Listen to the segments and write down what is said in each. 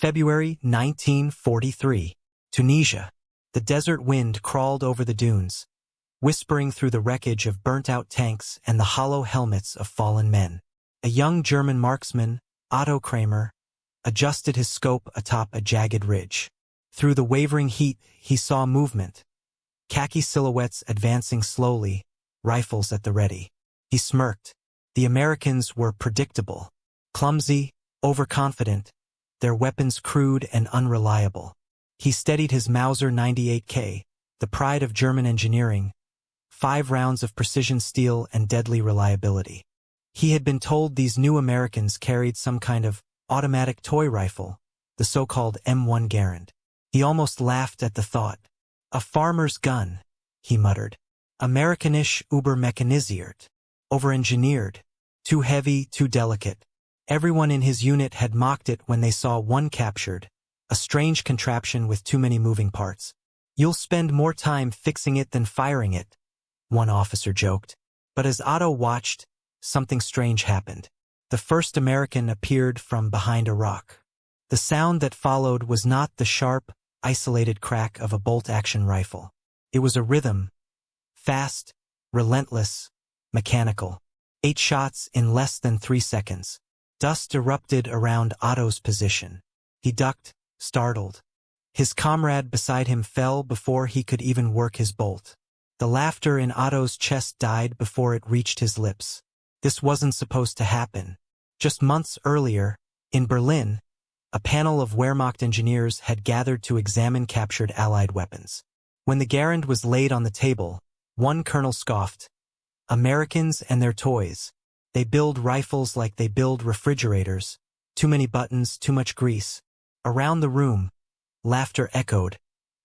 February 1943. Tunisia. The desert wind crawled over the dunes, whispering through the wreckage of burnt-out tanks and the hollow helmets of fallen men. A young German marksman, Otto Kramer, adjusted his scope atop a jagged ridge. Through the wavering heat, he saw movement. Khaki silhouettes advancing slowly, rifles at the ready. He smirked. The Americans were predictable. Clumsy, overconfident, their weapons crude and unreliable. He steadied his Mauser 98K, the pride of German engineering, 5 rounds of precision steel and deadly reliability. He had been told these new Americans carried some kind of automatic toy rifle, the so-called M1 Garand. He almost laughed at the thought. A farmer's gun, he muttered. Amerikanisch übermechanisiert. Over-engineered. Too heavy, too delicate. Everyone in his unit had mocked it when they saw one captured, a strange contraption with too many moving parts. You'll spend more time fixing it than firing it, one officer joked. But as Otto watched, something strange happened. The first American appeared from behind a rock. The sound that followed was not the sharp, isolated crack of a bolt-action rifle. It was a rhythm, fast, relentless, mechanical. 8 shots in less than 3 seconds. Dust erupted around Otto's position. He ducked, startled. His comrade beside him fell before he could even work his bolt. The laughter in Otto's chest died before it reached his lips. This wasn't supposed to happen. Just months earlier, in Berlin, a panel of Wehrmacht engineers had gathered to examine captured Allied weapons. When the Garand was laid on the table, one colonel scoffed. Americans and their toys. They build rifles like they build refrigerators. Too many buttons, too much grease. Around the room, laughter echoed,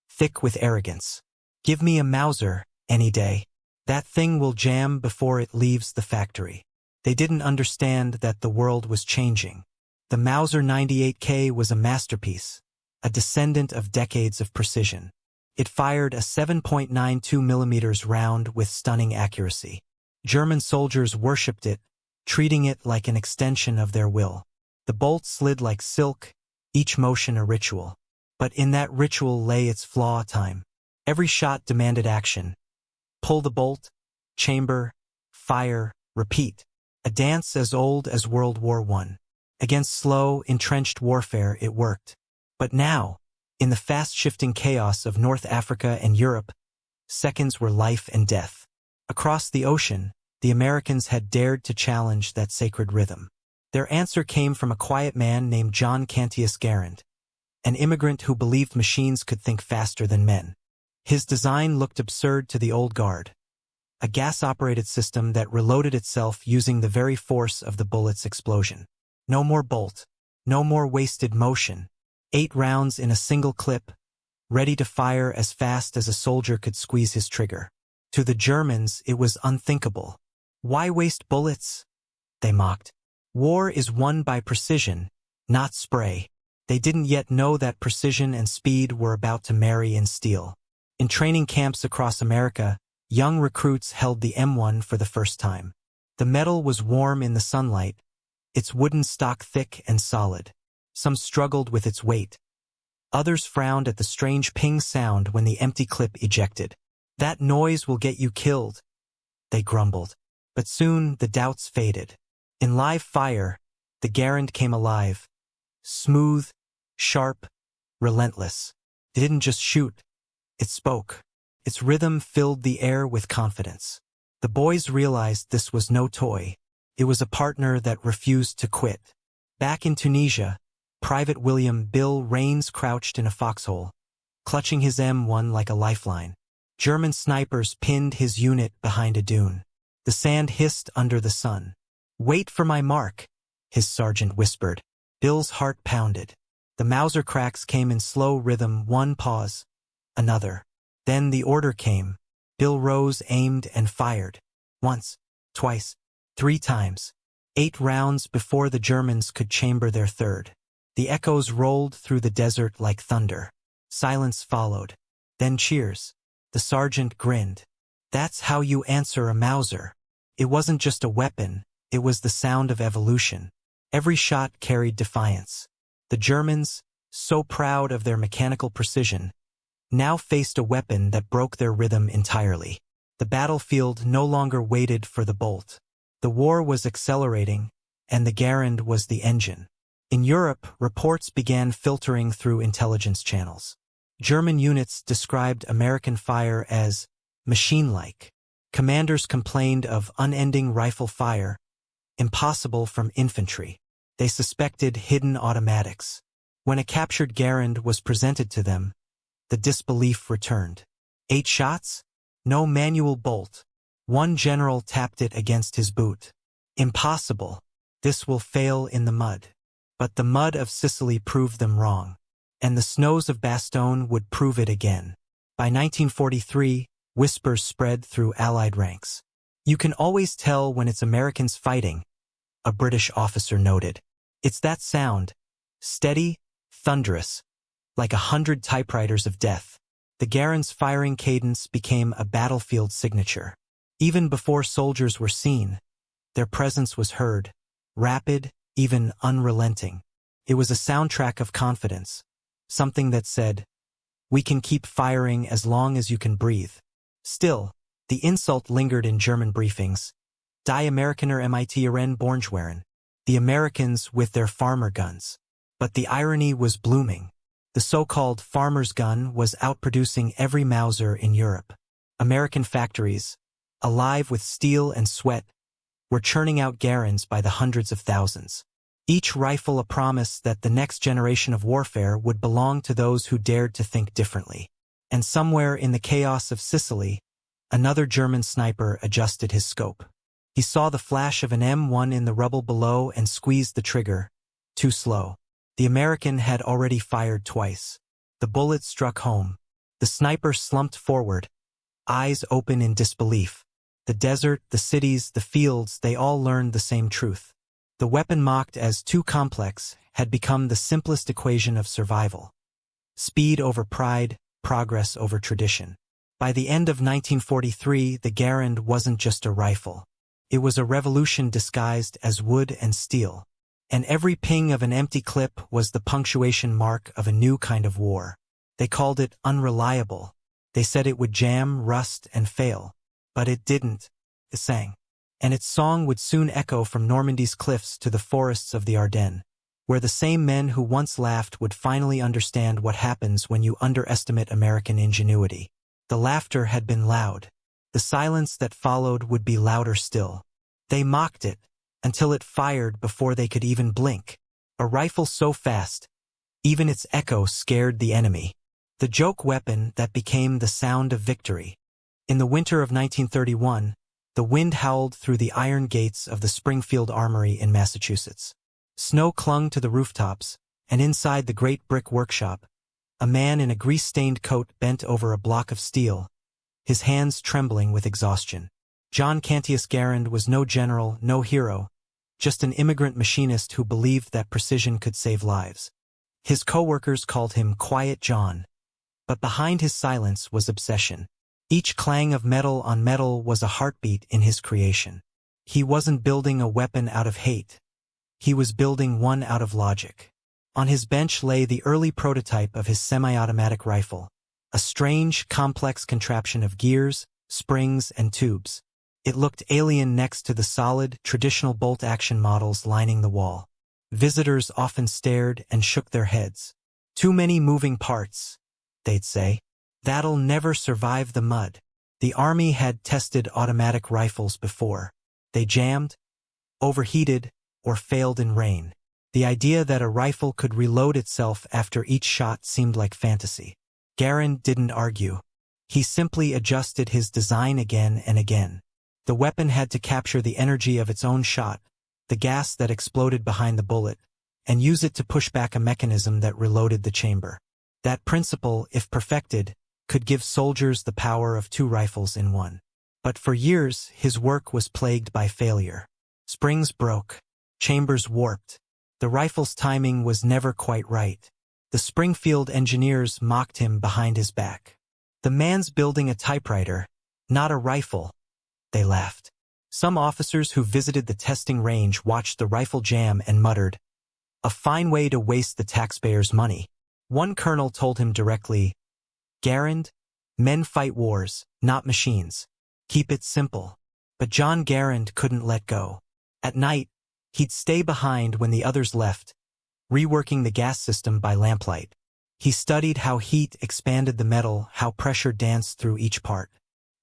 thick with arrogance. Give me a Mauser, any day. That thing will jam before it leaves the factory. They didn't understand that the world was changing. The Mauser 98K was a masterpiece, a descendant of decades of precision. It fired a 7.92 mm round with stunning accuracy. German soldiers worshipped it, treating it like an extension of their will. The bolt slid like silk, each motion a ritual. But in that ritual lay its flaw time. Every shot demanded action. Pull the bolt, chamber, fire, repeat. A dance as old as World War I. Against slow, entrenched warfare it worked. But now, in the fast-shifting chaos of North Africa and Europe, seconds were life and death. Across the ocean, the Americans had dared to challenge that sacred rhythm. Their answer came from a quiet man named John Cantius Garand, an immigrant who believed machines could think faster than men. His design looked absurd to the old guard. A gas-operated system that reloaded itself using the very force of the bullet's explosion. No more bolt. No more wasted motion. 8 rounds in a single clip, ready to fire as fast as a soldier could squeeze his trigger. To the Germans, it was unthinkable. Why waste bullets? They mocked. War is won by precision, not spray. They didn't yet know that precision and speed were about to marry in steel. In training camps across America, young recruits held the M1 for the first time. The metal was warm in the sunlight, its wooden stock thick and solid. Some struggled with its weight. Others frowned at the strange ping sound when the empty clip ejected. That noise will get you killed, they grumbled. But soon the doubts faded. In live fire, the Garand came alive. Smooth, sharp, relentless. It didn't just shoot, it spoke. Its rhythm filled the air with confidence. The boys realized this was no toy. It was a partner that refused to quit. Back in Tunisia, Private William Bill Rains crouched in a foxhole, clutching his M1 like a lifeline. German snipers pinned his unit behind a dune. The sand hissed under the sun. "Wait for my mark," his sergeant whispered. Bill's heart pounded. The Mauser cracks came in slow rhythm, one pause, another. Then the order came. Bill rose, aimed, and fired. Once, twice, 3 times. 8 rounds before the Germans could chamber their third. The echoes rolled through the desert like thunder. Silence followed. Then cheers. The sergeant grinned. That's how you answer a Mauser. It wasn't just a weapon, it was the sound of evolution. Every shot carried defiance. The Germans, so proud of their mechanical precision, now faced a weapon that broke their rhythm entirely. The battlefield no longer waited for the bolt. The war was accelerating, and the Garand was the engine. In Europe, reports began filtering through intelligence channels. German units described American fire as machine-like. Commanders complained of unending rifle fire, impossible from infantry. They suspected hidden automatics. When a captured Garand was presented to them, the disbelief returned. 8 shots? No manual bolt. One general tapped it against his boot. Impossible. This will fail in the mud. But the mud of Sicily proved them wrong. And the snows of Bastogne would prove it again. By 1943, whispers spread through Allied ranks. You can always tell when it's Americans fighting, a British officer noted. It's that sound, steady, thunderous, like 100 typewriters of death. The Garands' firing cadence became a battlefield signature. Even before soldiers were seen, their presence was heard, rapid, even unrelenting. It was a soundtrack of confidence, something that said, "We can keep firing as long as you can breathe." Still, the insult lingered in German briefings. Die Amerikaner mit ihren Bornschweren. The Americans with their farmer guns. But the irony was blooming. The so-called farmer's gun was outproducing every Mauser in Europe. American factories, alive with steel and sweat, were churning out Garands by the hundreds of thousands. Each rifle a promise that the next generation of warfare would belong to those who dared to think differently. And somewhere in the chaos of Sicily, another German sniper adjusted his scope. He saw the flash of an M1 in the rubble below and squeezed the trigger. Too slow. The American had already fired twice. The bullet struck home. The sniper slumped forward, eyes open in disbelief. The desert, the cities, the fields, they all learned the same truth. The weapon mocked as too complex had become the simplest equation of survival. Speed over pride, progress over tradition. By the end of 1943, the Garand wasn't just a rifle. It was a revolution disguised as wood and steel. And every ping of an empty clip was the punctuation mark of a new kind of war. They called it unreliable. They said it would jam, rust, and fail. But it didn't. It sang. And its song would soon echo from Normandy's cliffs to the forests of the Ardennes, where the same men who once laughed would finally understand what happens when you underestimate American ingenuity. The laughter had been loud. The silence that followed would be louder still. They mocked it, until it fired before they could even blink. A rifle so fast, even its echo scared the enemy. The joke weapon that became the sound of victory. In the winter of 1931, the wind howled through the iron gates of the Springfield Armory in Massachusetts. Snow clung to the rooftops, and inside the great brick workshop, a man in a grease-stained coat bent over a block of steel, his hands trembling with exhaustion. John Cantius Garand was no general, no hero, just an immigrant machinist who believed that precision could save lives. His co-workers called him Quiet John. But behind his silence was obsession. Each clang of metal on metal was a heartbeat in his creation. He wasn't building a weapon out of hate. He was building one out of logic. On his bench lay the early prototype of his semi-automatic rifle, a strange, complex contraption of gears, springs, and tubes. It looked alien next to the solid, traditional bolt-action models lining the wall. Visitors often stared and shook their heads. "Too many moving parts," they'd say. "That'll never survive the mud." The army had tested automatic rifles before. They jammed, overheated, or failed in rain. The idea that a rifle could reload itself after each shot seemed like fantasy. Garand didn't argue. He simply adjusted his design again and again. The weapon had to capture the energy of its own shot, the gas that exploded behind the bullet, and use it to push back a mechanism that reloaded the chamber. That principle, if perfected, could give soldiers the power of 2 rifles in one. But for years, his work was plagued by failure. Springs broke. Chambers warped. The rifle's timing was never quite right. The Springfield engineers mocked him behind his back. "The man's building a typewriter, not a rifle," they laughed. Some officers who visited the testing range watched the rifle jam and muttered, "A fine way to waste the taxpayers' money." One colonel told him directly, "Garand, men fight wars, not machines. Keep it simple." But John Garand couldn't let go. At night, he'd stay behind when the others left, reworking the gas system by lamplight. He studied how heat expanded the metal, how pressure danced through each part.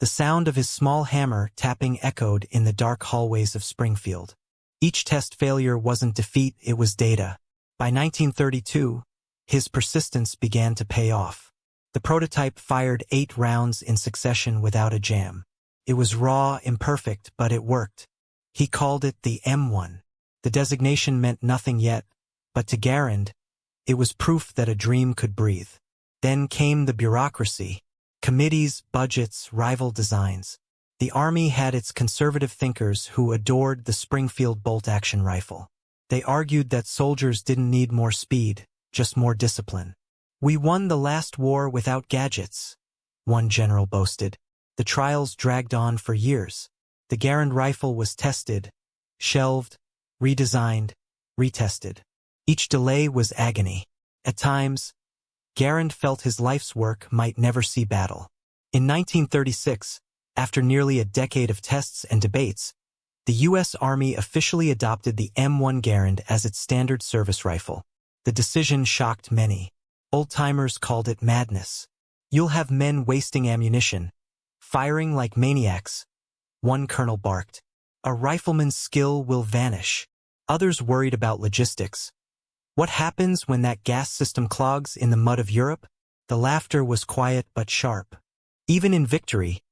The sound of his small hammer tapping echoed in the dark hallways of Springfield. Each test failure wasn't defeat, it was data. By 1932, his persistence began to pay off. The prototype fired 8 rounds in succession without a jam. It was raw, imperfect, but it worked. He called it the M1. The designation meant nothing yet, but to Garand, it was proof that a dream could breathe. Then came the bureaucracy. Committees, budgets, rival designs. The Army had its conservative thinkers who adored the Springfield bolt-action rifle. They argued that soldiers didn't need more speed, just more discipline. "We won the last war without gadgets," one general boasted. The trials dragged on for years. The Garand rifle was tested, shelved, redesigned, retested. Each delay was agony. At times, Garand felt his life's work might never see battle. In 1936, after nearly a decade of tests and debates, the U.S. Army officially adopted the M1 Garand as its standard service rifle. The decision shocked many. Old-timers called it madness. "You'll have men wasting ammunition, firing like maniacs," one colonel barked. "A rifleman's skill will vanish." Others worried about logistics. "What happens when that gas system clogs in the mud of Europe?" The laughter was quiet but sharp. Even in victory,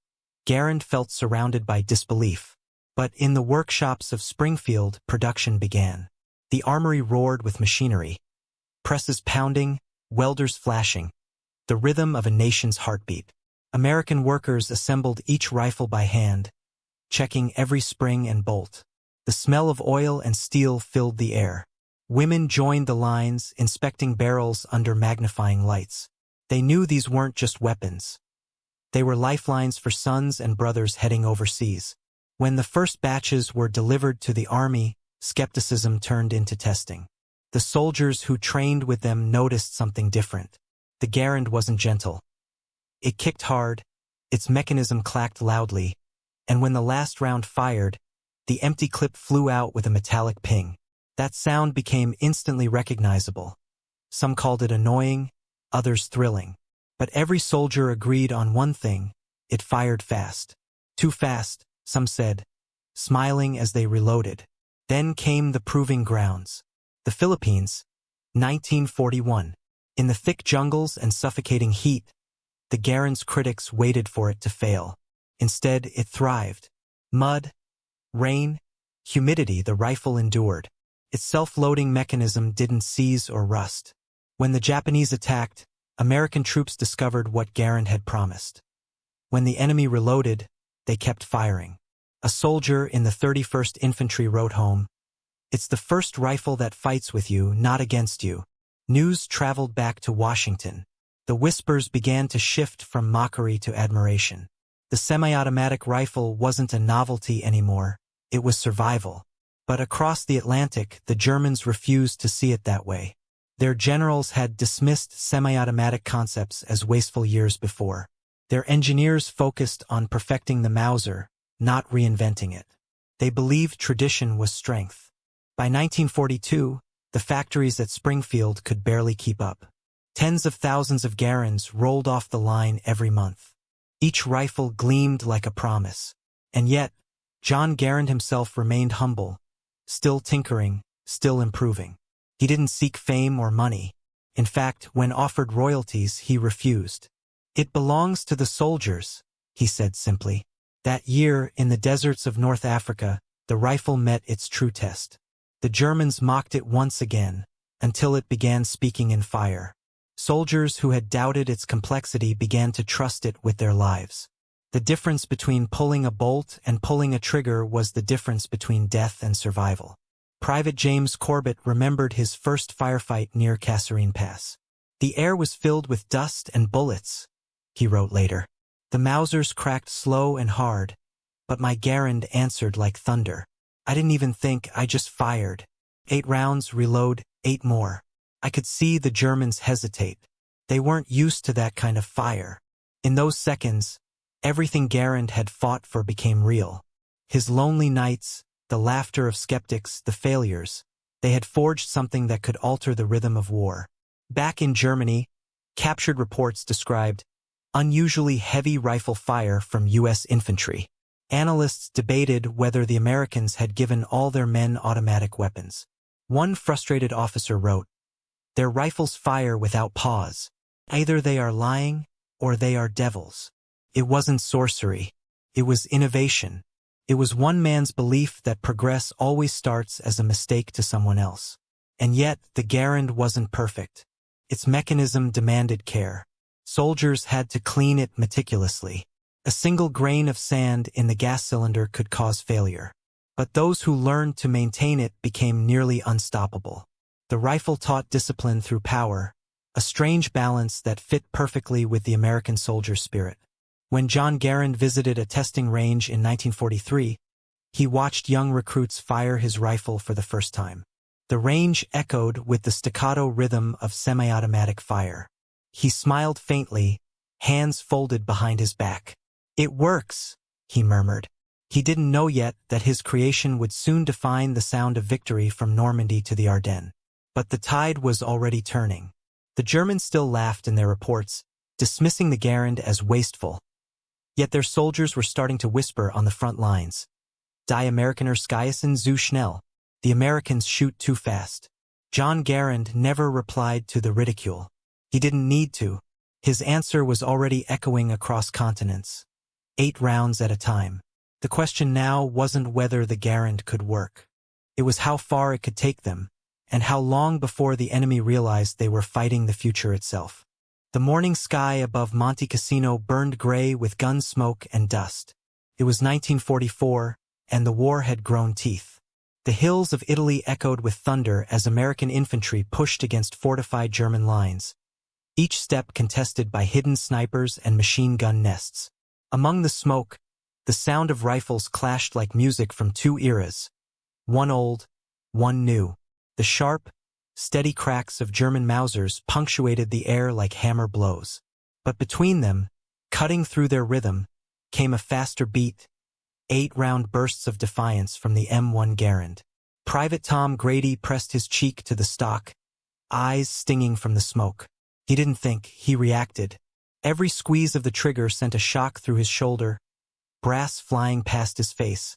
Garand felt surrounded by disbelief. But in the workshops of Springfield, production began. The armory roared with machinery. Presses pounding, welders flashing. The rhythm of a nation's heartbeat. American workers assembled each rifle by hand, checking every spring and bolt. The smell of oil and steel filled the air. Women joined the lines, inspecting barrels under magnifying lights. They knew these weren't just weapons. They were lifelines for sons and brothers heading overseas. When the first batches were delivered to the Army, skepticism turned into testing. The soldiers who trained with them noticed something different. The Garand wasn't gentle. It kicked hard, its mechanism clacked loudly, and when the last round fired, the empty clip flew out with a metallic ping. That sound became instantly recognizable. Some called it annoying, others thrilling. But every soldier agreed on one thing: it fired fast. Too fast, some said, smiling as they reloaded. Then came the proving grounds. The Philippines, 1941. In the thick jungles and suffocating heat, the Garand's critics waited for it to fail. Instead, it thrived. Mud, rain, humidity, the rifle endured. Its self-loading mechanism didn't seize or rust. When the Japanese attacked, American troops discovered what Garand had promised. When the enemy reloaded, they kept firing. A soldier in the 31st Infantry wrote home, "It's the first rifle that fights with you, not against you." News traveled back to Washington. The whispers began to shift from mockery to admiration. The semi-automatic rifle wasn't a novelty anymore, it was survival. But across the Atlantic, the Germans refused to see it that way. Their generals had dismissed semi-automatic concepts as wasteful years before. Their engineers focused on perfecting the Mauser, not reinventing it. They believed tradition was strength. By 1942, the factories at Springfield could barely keep up. Tens of thousands of Garands rolled off the line every month. Each rifle gleamed like a promise. And yet, John Garand himself remained humble, still tinkering, still improving. He didn't seek fame or money. In fact, when offered royalties, he refused. "It belongs to the soldiers," he said simply. That year, in the deserts of North Africa, the rifle met its true test. The Germans mocked it once again, until it began speaking in fire. Soldiers who had doubted its complexity began to trust it with their lives. The difference between pulling a bolt and pulling a trigger was the difference between death and survival. Private James Corbett remembered his first firefight near Kasserine Pass. "The air was filled with dust and bullets," he wrote later. "The Mausers cracked slow and hard, but my Garand answered like thunder. I didn't even think, I just fired. 8 rounds, reload, 8 more. I could see the Germans hesitate. They weren't used to that kind of fire. In those seconds, everything Garand had fought for became real. His lonely nights, the laughter of skeptics, the failures. They had forged something that could alter the rhythm of war. Back in Germany, captured reports described unusually heavy rifle fire from U.S. infantry. Analysts debated whether the Americans had given all their men automatic weapons. One frustrated officer wrote, "Their rifles fire without pause. Either they are lying, or they are devils." It wasn't sorcery. It was innovation. It was one man's belief that progress always starts as a mistake to someone else. And yet, the Garand wasn't perfect. Its mechanism demanded care. Soldiers had to clean it meticulously. A single grain of sand in the gas cylinder could cause failure. But those who learned to maintain it became nearly unstoppable. The rifle taught discipline through power, a strange balance that fit perfectly with the American soldier's spirit. When John Garand visited a testing range in 1943, he watched young recruits fire his rifle for the first time. The range echoed with the staccato rhythm of semi-automatic fire. He smiled faintly, hands folded behind his back. "It works," he murmured. He didn't know yet that his creation would soon define the sound of victory from Normandy to the Ardennes. But the tide was already turning. The Germans still laughed in their reports, dismissing the Garand as wasteful. Yet their soldiers were starting to whisper on the front lines. "Die Amerikaner schiessen zu schnell." The Americans shoot too fast. John Garand never replied to the ridicule. He didn't need to. His answer was already echoing across continents. 8 rounds at a time. The question now wasn't whether the Garand could work. It was how far it could take them, and how long before the enemy realized they were fighting the future itself. The morning sky above Monte Cassino burned gray with gun smoke and dust. It was 1944, and the war had grown teeth. The hills of Italy echoed with thunder as American infantry pushed against fortified German lines, each step contested by hidden snipers and machine gun nests. Among the smoke, the sound of rifles clashed like music from 2 eras, one old, one new. The sharp, steady cracks of German Mausers punctuated the air like hammer blows. But between them, cutting through their rhythm, came a faster beat, 8-round bursts of defiance from the M1 Garand. Private Tom Grady pressed his cheek to the stock, eyes stinging from the smoke. He didn't think, he reacted. Every squeeze of the trigger sent a shock through his shoulder, brass flying past his face,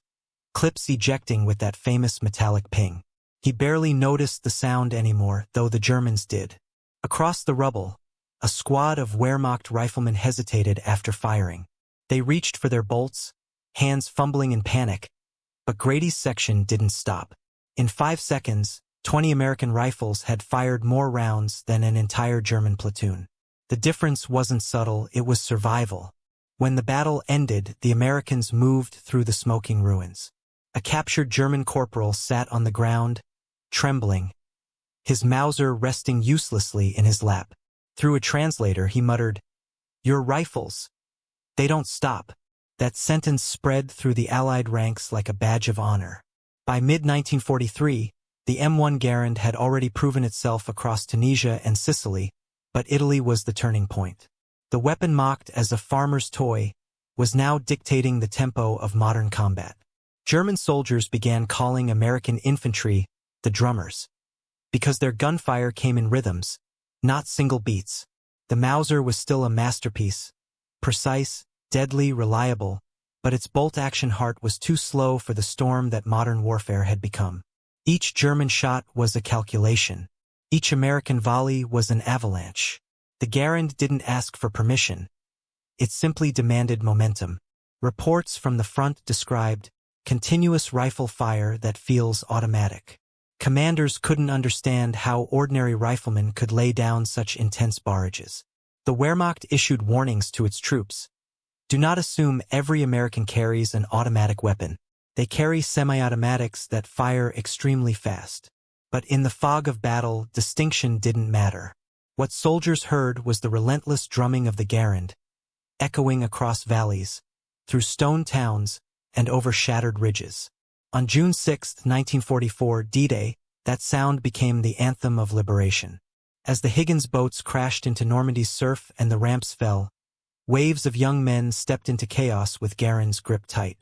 clips ejecting with that famous metallic ping. He barely noticed the sound anymore, though the Germans did. Across the rubble, a squad of Wehrmacht riflemen hesitated after firing. They reached for their bolts, hands fumbling in panic, but Grady's section didn't stop. In 5 seconds, 20 American rifles had fired more rounds than an entire German platoon. The difference wasn't subtle, it was survival. When the battle ended, the Americans moved through the smoking ruins. A captured German corporal sat on the ground, trembling, his Mauser resting uselessly in his lap. Through a translator, he muttered, "Your rifles. They don't stop." That sentence spread through the Allied ranks like a badge of honor. By mid-1943, the M1 Garand had already proven itself across Tunisia and Sicily, but Italy was the turning point. The weapon mocked as a farmer's toy was now dictating the tempo of modern combat. German soldiers began calling American infantry the drummers, because their gunfire came in rhythms, not single beats. The Mauser was still a masterpiece, precise, deadly, reliable, but its bolt-action heart was too slow for the storm that modern warfare had become. Each German shot was a calculation. Each American volley was an avalanche. The Garand didn't ask for permission. It simply demanded momentum. Reports from the front described continuous rifle fire that feels automatic. Commanders couldn't understand how ordinary riflemen could lay down such intense barrages. The Wehrmacht issued warnings to its troops. Do not assume every American carries an automatic weapon. They carry semi-automatics that fire extremely fast. But in the fog of battle, distinction didn't matter. What soldiers heard was the relentless drumming of the Garand, echoing across valleys, through stone towns, and over shattered ridges. On June 6, 1944, D-Day, that sound became the anthem of liberation. As the Higgins boats crashed into Normandy's surf and the ramps fell, waves of young men stepped into chaos with Garands gripped tight.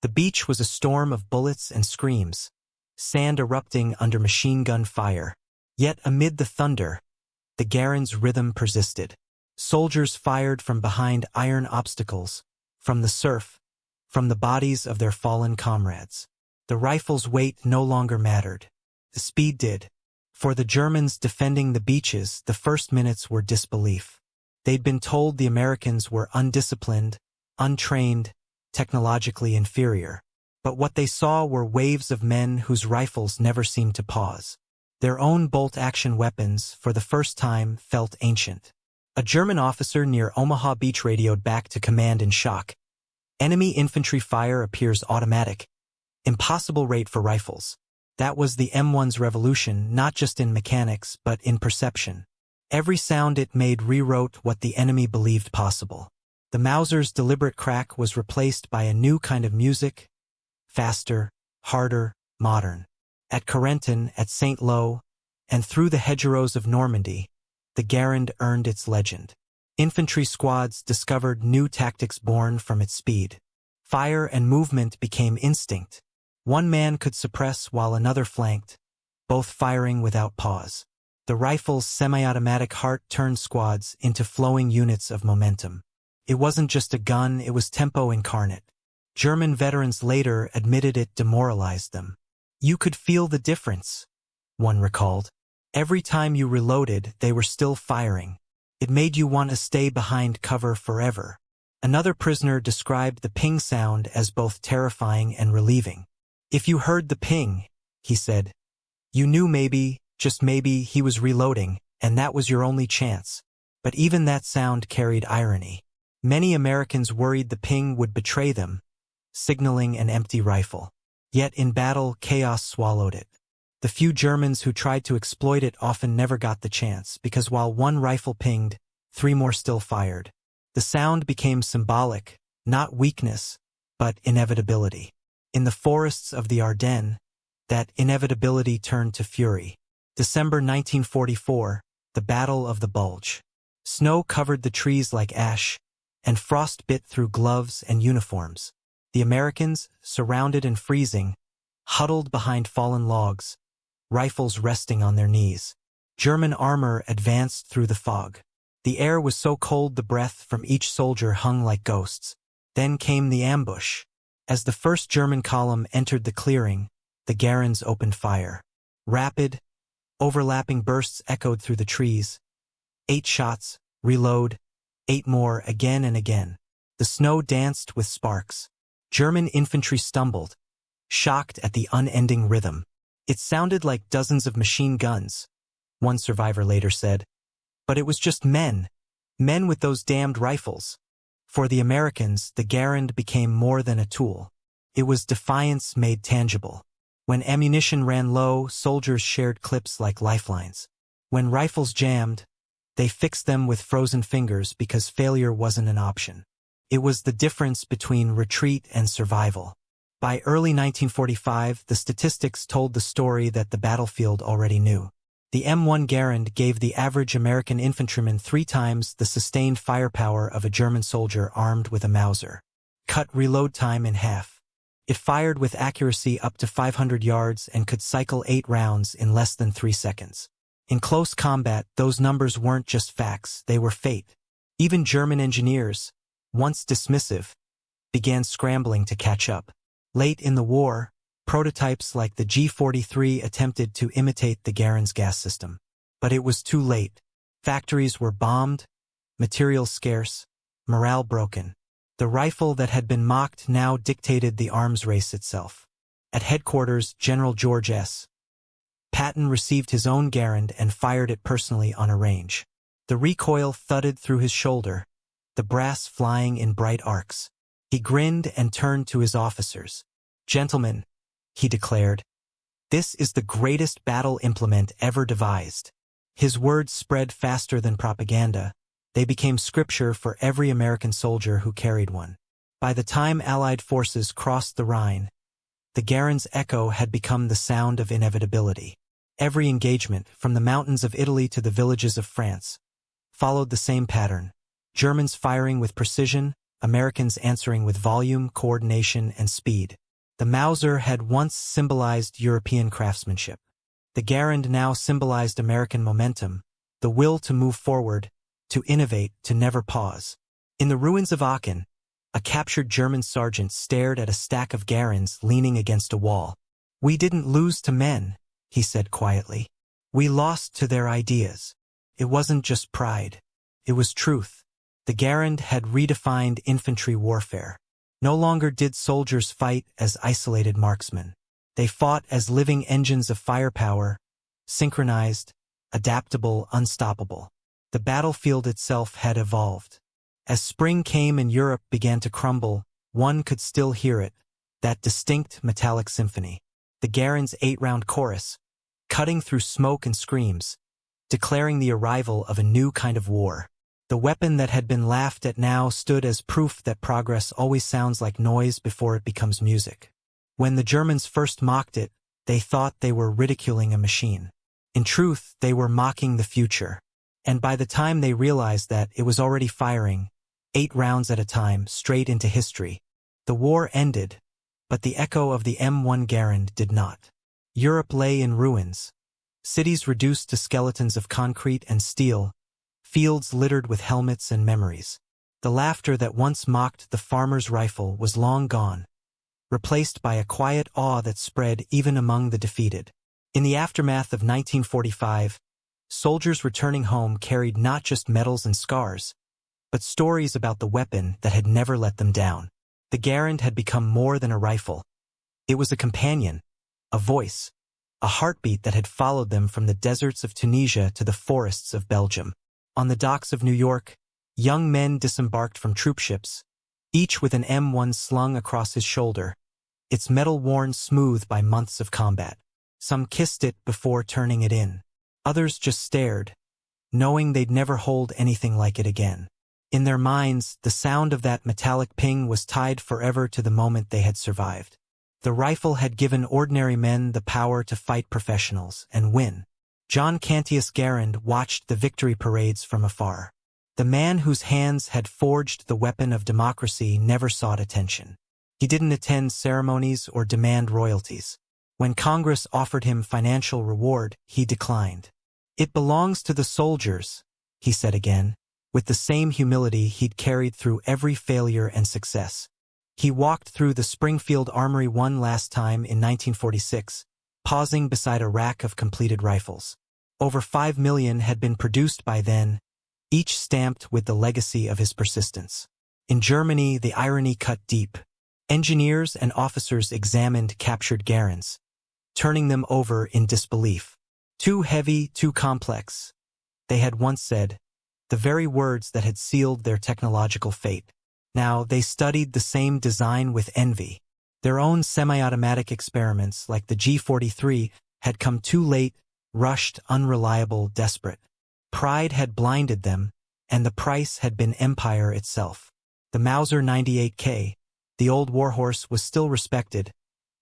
The beach was a storm of bullets and screams, sand erupting under machine gun fire. Yet amid the thunder, the Garands' rhythm persisted. Soldiers fired from behind iron obstacles, from the surf, from the bodies of their fallen comrades. The rifle's weight no longer mattered. The speed did. For the Germans defending the beaches, the first minutes were disbelief. They'd been told the Americans were undisciplined, untrained, technologically inferior. But what they saw were waves of men whose rifles never seemed to pause. Their own bolt-action weapons, for the first time, felt ancient. A German officer near Omaha Beach radioed back to command in shock. Enemy infantry fire appears automatic. Impossible rate for rifles. That was the M1's revolution, not just in mechanics, but in perception. Every sound it made rewrote what the enemy believed possible. The Mausers' deliberate crack was replaced by a new kind of music, faster, harder, modern. At Carentan, at St. Lo, and through the hedgerows of Normandy, the Garand earned its legend. Infantry squads discovered new tactics born from its speed. Fire and movement became instinct. One man could suppress while another flanked, both firing without pause. The rifle's semi-automatic heart turned squads into flowing units of momentum. It wasn't just a gun, it was tempo incarnate. German veterans later admitted it demoralized them. You could feel the difference, one recalled. Every time you reloaded, they were still firing. It made you want to stay behind cover forever. Another prisoner described the ping sound as both terrifying and relieving. If you heard the ping, he said, you knew maybe, just maybe, he was reloading, and that was your only chance. But even that sound carried irony. Many Americans worried the ping would betray them, signaling an empty rifle. Yet in battle, chaos swallowed it. The few Germans who tried to exploit it often never got the chance, because while one rifle pinged, 3 more still fired. The sound became symbolic, not weakness, but inevitability. In the forests of the Ardennes, that inevitability turned to fury. December 1944, the Battle of the Bulge. Snow covered the trees like ash, and frost bit through gloves and uniforms. The Americans, surrounded and freezing, huddled behind fallen logs, rifles resting on their knees. German armor advanced through the fog. The air was so cold the breath from each soldier hung like ghosts. Then came the ambush. As the first German column entered the clearing, the Garands opened fire. Rapid, overlapping bursts echoed through the trees. 8 shots, reload, 8 more again and again. The snow danced with sparks. German infantry stumbled, shocked at the unending rhythm. It sounded like dozens of machine guns, one survivor later said. But it was just men with those damned rifles. For the Americans, the Garand became more than a tool. It was defiance made tangible. When ammunition ran low, soldiers shared clips like lifelines. When rifles jammed, they fixed them with frozen fingers because failure wasn't an option. It was the difference between retreat and survival. By early 1945, the statistics told the story that the battlefield already knew. The M1 Garand gave the average American infantryman 3 times the sustained firepower of a German soldier armed with a Mauser. Cut reload time in half. It fired with accuracy up to 500 yards and could cycle 8 rounds in less than 3 seconds. In close combat, those numbers weren't just facts, they were fate. Even German engineers, once dismissive, began scrambling to catch up. Late in the war, prototypes like the G-43 attempted to imitate the Garands gas system. But it was too late. Factories were bombed, materials scarce, morale broken. The rifle that had been mocked now dictated the arms race itself. At headquarters, General George S. Patton received his own Garand and fired it personally on a range. The recoil thudded through his shoulder, the brass flying in bright arcs. He grinned and turned to his officers. "Gentlemen," he declared, "this is the greatest battle implement ever devised." His words spread faster than propaganda. They became scripture for every American soldier who carried one. By the time Allied forces crossed the Rhine, the Garand's echo had become the sound of inevitability. Every engagement, from the mountains of Italy to the villages of France, followed the same pattern. Germans firing with precision, Americans answering with volume, coordination, and speed. The Mauser had once symbolized European craftsmanship. The Garand now symbolized American momentum, the will to move forward, to innovate, to never pause. In the ruins of Aachen, a captured German sergeant stared at a stack of Garands leaning against a wall. "We didn't lose to men," he said quietly. "We lost to their ideas." It wasn't just pride. It was truth. The Garand had redefined infantry warfare. No longer did soldiers fight as isolated marksmen. They fought as living engines of firepower, synchronized, adaptable, unstoppable. The battlefield itself had evolved. As spring came and Europe began to crumble, one could still hear it, that distinct metallic symphony. The Garand's 8-round chorus, cutting through smoke and screams, declaring the arrival of a new kind of war. The weapon that had been laughed at now stood as proof that progress always sounds like noise before it becomes music. When the Germans first mocked it, they thought they were ridiculing a machine. In truth, they were mocking the future. And by the time they realized that, it was already firing, 8 rounds at a time, straight into history. The war ended, but the echo of the M1 Garand did not. Europe lay in ruins. Cities reduced to skeletons of concrete and steel, fields littered with helmets and memories. The laughter that once mocked the farmer's rifle was long gone, replaced by a quiet awe that spread even among the defeated. In the aftermath of 1945, soldiers returning home carried not just medals and scars, but stories about the weapon that had never let them down. The Garand had become more than a rifle. It was a companion, a voice, a heartbeat that had followed them from the deserts of Tunisia to the forests of Belgium. On the docks of New York, young men disembarked from troopships, each with an M1 slung across his shoulder, its metal worn smooth by months of combat. Some kissed it before turning it in. Others just stared, knowing they'd never hold anything like it again. In their minds, the sound of that metallic ping was tied forever to the moment they had survived. The rifle had given ordinary men the power to fight professionals and win. John Cantius Garand watched the victory parades from afar. The man whose hands had forged the weapon of democracy never sought attention. He didn't attend ceremonies or demand royalties. When Congress offered him financial reward, he declined. "It belongs to the soldiers," he said again, with the same humility he'd carried through every failure and success. He walked through the Springfield Armory one last time in 1946, pausing beside a rack of completed rifles. Over 5 million had been produced by then, each stamped with the legacy of his persistence. In Germany, the irony cut deep. Engineers and officers examined captured Garands, turning them over in disbelief. Too heavy, too complex, they had once said, the very words that had sealed their technological fate. Now they studied the same design with envy. Their own semi-automatic experiments, like the G43, had come too late, rushed, unreliable, desperate. Pride had blinded them, and the price had been empire itself. The Mauser 98K, the old warhorse, was still respected,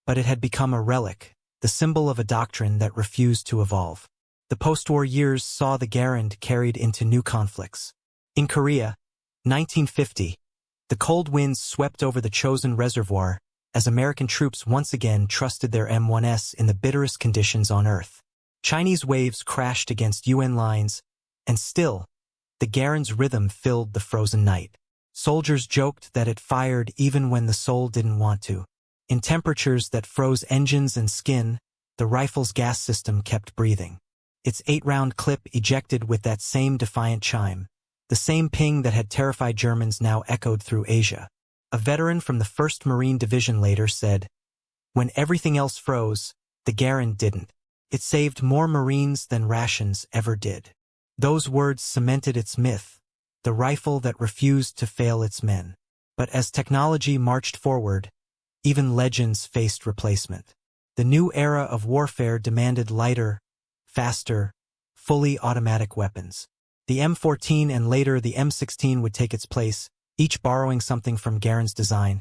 but it had become a relic, the symbol of a doctrine that refused to evolve. The post-war years saw the Garand carried into new conflicts. In Korea, 1950, the cold winds swept over the chosen reservoir as American troops once again trusted their M1s in the bitterest conditions on Earth. Chinese waves crashed against UN lines, and still, the Garand's rhythm filled the frozen night. Soldiers joked that it fired even when the soul didn't want to. In temperatures that froze engines and skin, the rifle's gas system kept breathing. Its 8-round clip ejected with that same defiant chime. The same ping that had terrified Germans now echoed through Asia. A veteran from the 1st Marine Division later said, "When everything else froze, the Garand didn't. It saved more Marines than rations ever did." Those words cemented its myth, the rifle that refused to fail its men. But as technology marched forward, even legends faced replacement. The new era of warfare demanded lighter, faster, fully automatic weapons. The M14 and later the M16 would take its place, each borrowing something from Garand's design.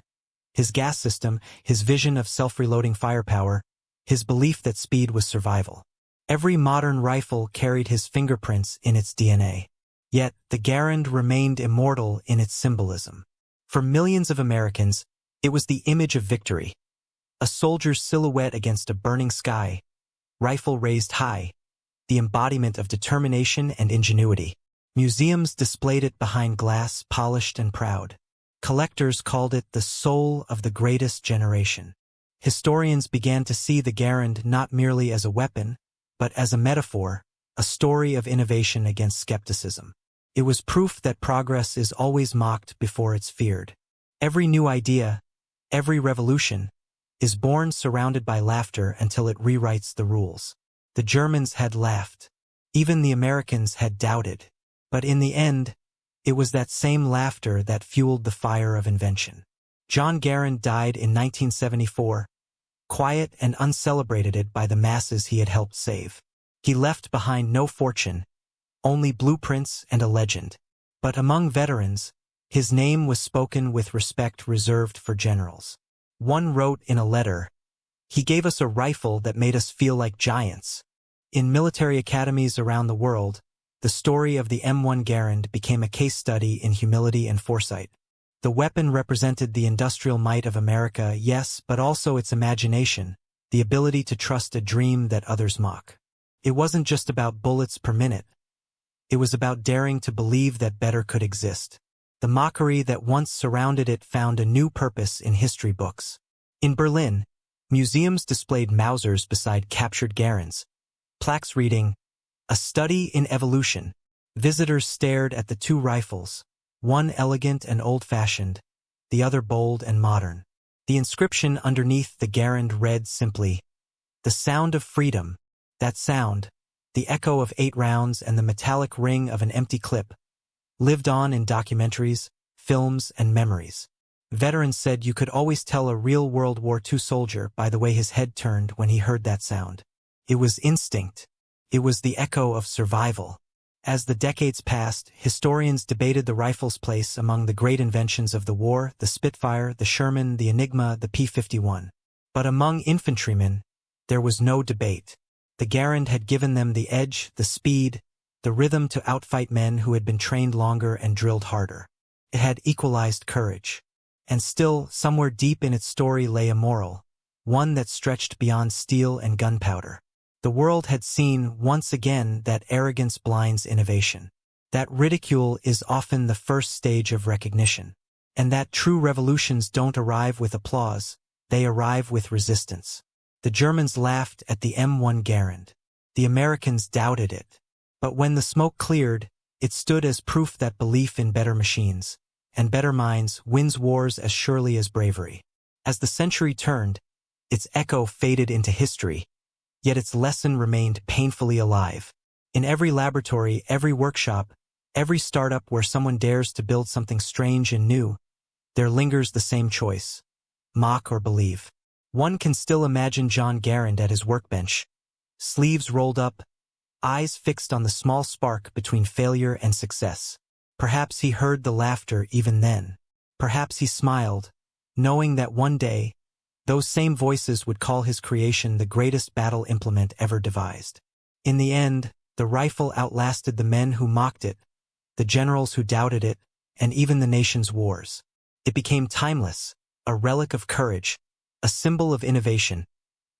His gas system, his vision of self-reloading firepower, his belief that speed was survival. Every modern rifle carried his fingerprints in its DNA. Yet, the Garand remained immortal in its symbolism. For millions of Americans, it was the image of victory. A soldier's silhouette against a burning sky, rifle raised high, the embodiment of determination and ingenuity. Museums displayed it behind glass, polished and proud. Collectors called it the soul of the greatest generation. Historians began to see the Garand not merely as a weapon, but as a metaphor, a story of innovation against skepticism. It was proof that progress is always mocked before it's feared. Every new idea, every revolution, is born surrounded by laughter until it rewrites the rules. The Germans had laughed. Even the Americans had doubted. But in the end, it was that same laughter that fueled the fire of invention. John Garand died in 1974, quiet and uncelebrated by the masses he had helped save. He left behind no fortune, only blueprints and a legend. But among veterans, his name was spoken with respect reserved for generals. One wrote in a letter, "He gave us a rifle that made us feel like giants." In military academies around the world, the story of the M1 Garand became a case study in humility and foresight. The weapon represented the industrial might of America, yes, but also its imagination, the ability to trust a dream that others mock. It wasn't just about bullets per minute. It was about daring to believe that better could exist. The mockery that once surrounded it found a new purpose in history books. In Berlin, museums displayed Mausers beside captured Garands, plaques reading, "A Study in Evolution." Visitors stared at the two rifles, one elegant and old-fashioned, the other bold and modern. The inscription underneath the Garand read simply, "The sound of freedom." That sound, the echo of 8 rounds and the metallic ring of an empty clip, lived on in documentaries, films, and memories. Veterans said you could always tell a real World War II soldier by the way his head turned when he heard that sound. It was instinct. It was the echo of survival. As the decades passed, historians debated the rifle's place among the great inventions of the war, the Spitfire, the Sherman, the Enigma, the P-51. But among infantrymen, there was no debate. The Garand had given them the edge, the speed, the rhythm to outfight men who had been trained longer and drilled harder. It had equalized courage. And still, somewhere deep in its story lay a moral, one that stretched beyond steel and gunpowder. The world had seen, once again, that arrogance blinds innovation. That ridicule is often the first stage of recognition. And that true revolutions don't arrive with applause, they arrive with resistance. The Germans laughed at the M1 Garand. The Americans doubted it. But when the smoke cleared, it stood as proof that belief in better machines and better minds wins wars as surely as bravery. As the century turned, its echo faded into history, yet its lesson remained painfully alive. In every laboratory, every workshop, every startup where someone dares to build something strange and new, there lingers the same choice: mock or believe. One can still imagine John Garand at his workbench, sleeves rolled up, eyes fixed on the small spark between failure and success. Perhaps he heard the laughter even then. Perhaps he smiled, knowing that one day, those same voices would call his creation the greatest battle implement ever devised. In the end, the rifle outlasted the men who mocked it, the generals who doubted it, and even the nation's wars. It became timeless, a relic of courage, a symbol of innovation,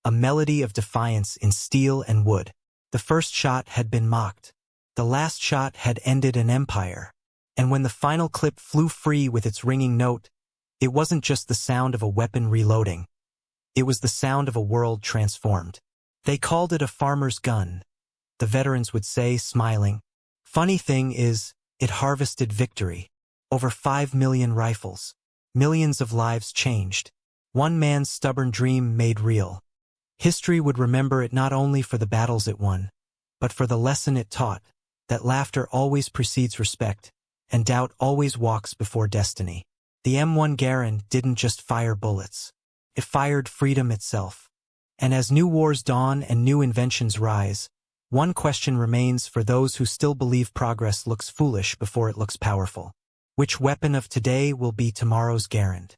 a melody of defiance in steel and wood. The first shot had been mocked. The last shot had ended an empire. And when the final clip flew free with its ringing note, it wasn't just the sound of a weapon reloading. It was the sound of a world transformed. They called it a farmer's gun, the veterans would say, smiling. Funny thing is, it harvested victory. Over 5 million rifles. Millions of lives changed. One man's stubborn dream made real. History would remember it not only for the battles it won, but for the lesson it taught, that laughter always precedes respect, and doubt always walks before destiny. The M1 Garand didn't just fire bullets. It fired freedom itself. And as new wars dawn and new inventions rise, one question remains for those who still believe progress looks foolish before it looks powerful. Which weapon of today will be tomorrow's Garand?